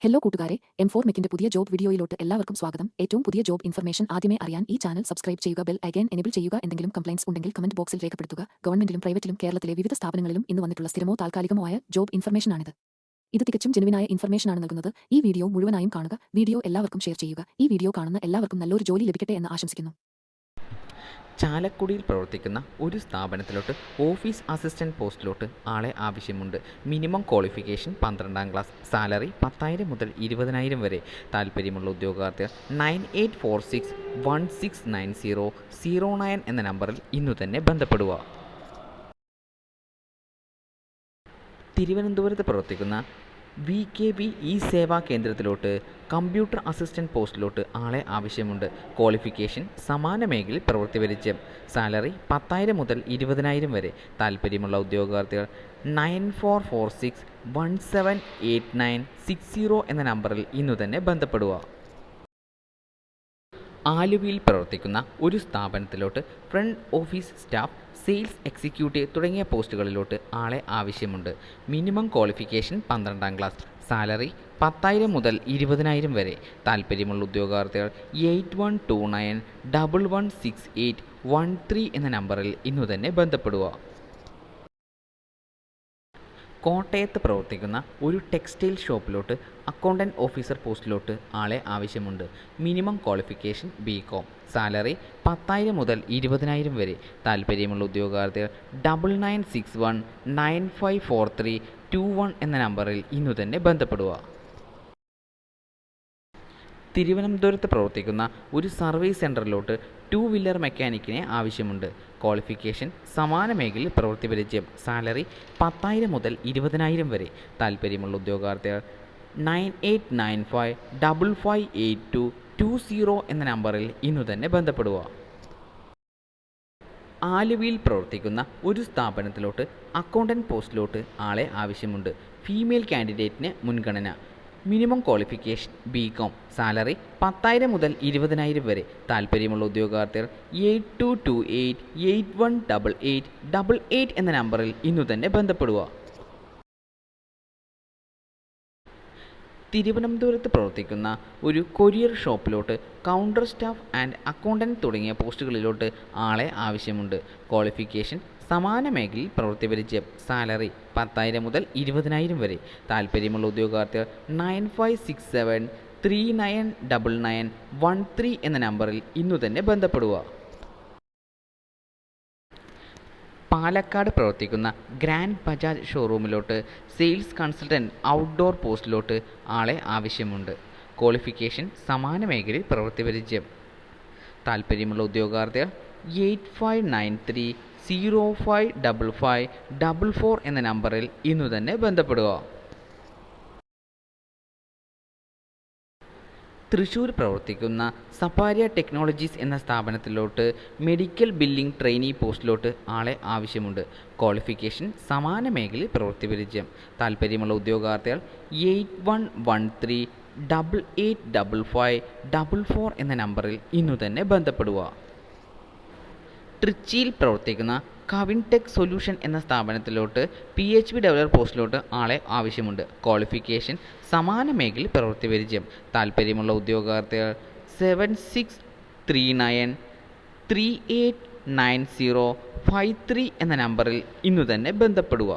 Hello കൂട്ടുകാരെ, M4 മെക്കിന്റെ പുതിയ job വീഡിയോയിലോട്ട് എല്ലാവർക്കും സ്വാഗതം. ഏറ്റവും പുതിയ ജോബ് ഇൻഫർമേഷൻ ആദ്യമേ അറിയാൻ ഈ ചാനൽ സബ്സ്ക്രൈബ് ചെയ്യുക, ബെൽ ഐക്കൺ എനേബിൾ ചെയ്യുക. എന്തെങ്കിലും കംപ്ലൈന്റ്സ് ഉണ്ടെങ്കിൽ കമന്റ് ബോക്സിൽ രേഖപ്പെടുത്തുക. ഗവൺമെന്റിലും പ്രൈവറ്റിലും കേരളത്തിലെ വിവിധ സ്ഥാപനങ്ങളിലും ഇന്ന് വന്നിട്ടുള്ള സ്ഥിരമോ താൽക്കാലികമോ ആയ ജോബ് ഇൻഫർമേഷനാണിത്. ഇത് തികച്ചും ജെനുവിനായ ഇൻഫർമേഷനാണ് നൽകുന്നത്. ഈ വീഡിയോ മുഴുവനായും കാണുക. വീഡിയോ എല്ലാവർക്കും ഷെയർ ചെയ്യുക. ഈ വീഡിയോ കാണുന്ന എല്ലാവർക്കും നല്ലൊരു ജോലി ലഭിക്കട്ടെ എന്ന് ആശംസിക്കുന്നു. ചാലക്കുടിയിൽ പ്രവർത്തിക്കുന്ന ഒരു സ്ഥാപനത്തിലോട്ട് ഓഫീസ് അസിസ്റ്റന്റ് പോസ്റ്റിലോട്ട് ആളെ ആവശ്യമുണ്ട്. മിനിമം ക്വാളിഫിക്കേഷൻ 12ാം ക്ലാസ്. സാലറി 10,000 മുതൽ 20,000 വരെ. താല്പര്യമുള്ള ഉദ്യോഗാർത്ഥികൾ 9846169009 എന്ന നമ്പറിൽ ഇന്നു തന്നെ ബന്ധപ്പെടുക. തിരുവനന്തപുരത്ത് പ്രവർത്തിക്കുന്ന VKB ഇ സേവാ കേന്ദ്രത്തിലോട്ട് കമ്പ്യൂട്ടർ അസിസ്റ്റന്റ് പോസ്റ്റിലോട്ട് ആളെ ആവശ്യമുണ്ട്. ക്വാളിഫിക്കേഷൻ സമാന മേഖലയിൽ പ്രവൃത്തി പരിചയം. സാലറി 10,000 മുതൽ 20,000 വരെ. താല്പര്യമുള്ള ഉദ്യോഗാർത്ഥികൾ 9446178960 എന്ന നമ്പറിൽ ഇന്നു തന്നെ ബന്ധപ്പെടുക. ആലുവയിൽ പ്രവർത്തിക്കുന്ന ഒരു സ്ഥാപനത്തിലോട്ട് front office staff, sales executive തുടങ്ങിയ പോസ്റ്റുകളിലോട്ട് ആളെ ആവശ്യമുണ്ട്. മിനിമം ക്വാളിഫിക്കേഷൻ 12ാം ക്ലാസ്. സാലറി 10,000 മുതൽ 20,000 വരെ. താല്പര്യമുള്ള ഉദ്യോഗാർത്ഥികൾ 8129116813 എന്ന നമ്പറിൽ ഇന്നു തന്നെ ബന്ധപ്പെടുക. കോട്ടയത്ത് പ്രവർത്തിക്കുന്ന ഒരു ടെക്സ്റ്റൈൽ ഷോപ്പിലോട്ട് അക്കൗണ്ടൻറ്റ് ഓഫീസർ പോസ്റ്റിലോട്ട് ആളെ ആവശ്യമുണ്ട്. Minimum qualification BCom. സാലറി 10,000 മുതൽ 20,000 വരെ. താല്പര്യമുള്ള ഉദ്യോഗാർത്ഥികൾ 9961954321 എന്ന നമ്പറിൽ ഇന്നു തന്നെ ബന്ധപ്പെടുക. തിരുവനന്തപുരത്ത് പ്രവർത്തിക്കുന്ന ഒരു സർവീസ് സെൻറ്ററിലോട്ട് 2 വീലർ മെക്കാനിക്കിനെ ആവശ്യമുണ്ട്. ക്വാളിഫിക്കേഷൻ സമാന മേഖലയിൽ പ്രവൃത്തി പരിചയം. സാലറി 10,000 മുതൽ 20,000 വരെ. താല്പര്യമുള്ള ഉദ്യോഗാർത്ഥികൾ 9895558220 എന്ന നമ്പറിൽ ഇന്നു തന്നെ ബന്ധപ്പെടുക. ആലുവയിൽ പ്രവർത്തിക്കുന്ന ഒരു സ്ഥാപനത്തിലോട്ട് അക്കൗണ്ടൻറ്റ് പോസ്റ്റിലോട്ട് ആളെ ആവശ്യമുണ്ട്. ഫീമെയിൽ കാൻഡിഡേറ്റിന് മുൻഗണന. Minimum qualification BCom. സാലറി 10,000 മുതൽ 20,000 വരെ. താല്പര്യമുള്ള ഉദ്യോഗാർത്ഥികൾ 8228818888 എന്ന നമ്പറിൽ ഇന്നു തന്നെ ബന്ധപ്പെടുക. തിരുവനന്തപുരത്ത് പ്രവർത്തിക്കുന്ന ഒരു കൊറിയർ ഷോപ്പിലോട്ട് കൗണ്ടർ സ്റ്റാഫ് ആൻഡ് അക്കൗണ്ടൻറ്റ് തുടങ്ങിയ പോസ്റ്റുകളിലോട്ട് ആളെ ആവശ്യമുണ്ട്. ക്വാളിഫിക്കേഷൻ സമാന മേഖലയിൽ പ്രവൃത്തി പരിചയം. സാലറി 10,000 മുതൽ 20,000 വരെ. താല്പര്യമുള്ള ഉദ്യോഗാർത്ഥികൾ 9567399913 എന്ന നമ്പറിൽ ഇന്നു തന്നെ ബന്ധപ്പെടുക. പാലക്കാട് പ്രവർത്തിക്കുന്ന ഗ്രാൻഡ് ബജാജ് ഷോറൂമിലോട്ട് സെയിൽസ് കൺസൾട്ടൻറ്റ് ഔട്ട്ഡോർ പോസ്റ്റിലോട്ട് ആളെ ആവശ്യമുണ്ട്. ക്വാളിഫിക്കേഷൻ സമാന മേഖലയിൽ പ്രവൃത്തി പരിചയം. താല്പര്യമുള്ള ഉദ്യോഗാർത്ഥികൾ 8593055544 എന്ന നമ്പറിൽ ഇന്നു തന്നെ ബന്ധപ്പെടുക. തൃശ്ശൂർ പ്രവർത്തിക്കുന്ന സഫാരിയ ടെക്നോളജീസ് എന്ന സ്ഥാപനത്തിലോട്ട് മെഡിക്കൽ ബില്ലിംഗ് ട്രെയിനി പോസ്റ്റിലോട്ട് ആളെ ആവശ്യമുണ്ട്. ക്വാളിഫിക്കേഷൻ സമാന മേഖലയിൽ പ്രവൃത്തി പരിചയം. താല്പര്യമുള്ള ഉദ്യോഗാർത്ഥികൾ 8113885544 എന്ന നമ്പറിൽ ഇന്നു തന്നെ ബന്ധപ്പെടുക. ട്രിച്ചിയിൽ പ്രവർത്തിക്കുന്ന കവിൻടെക് സൊല്യൂഷൻ എന്ന സ്ഥാപനത്തിലോട്ട് PHP ഡെവലപ്പർ പോസ്റ്റിലോട്ട് ആളെ ആവശ്യമുണ്ട്. ക്വാളിഫിക്കേഷൻ സമാന മേഖലയിൽ പ്രവൃത്തി പരിചയം. താല്പര്യമുള്ള ഉദ്യോഗാർത്ഥികൾ 7639389053 എന്ന നമ്പറിൽ ഇന്നു തന്നെ ബന്ധപ്പെടുക.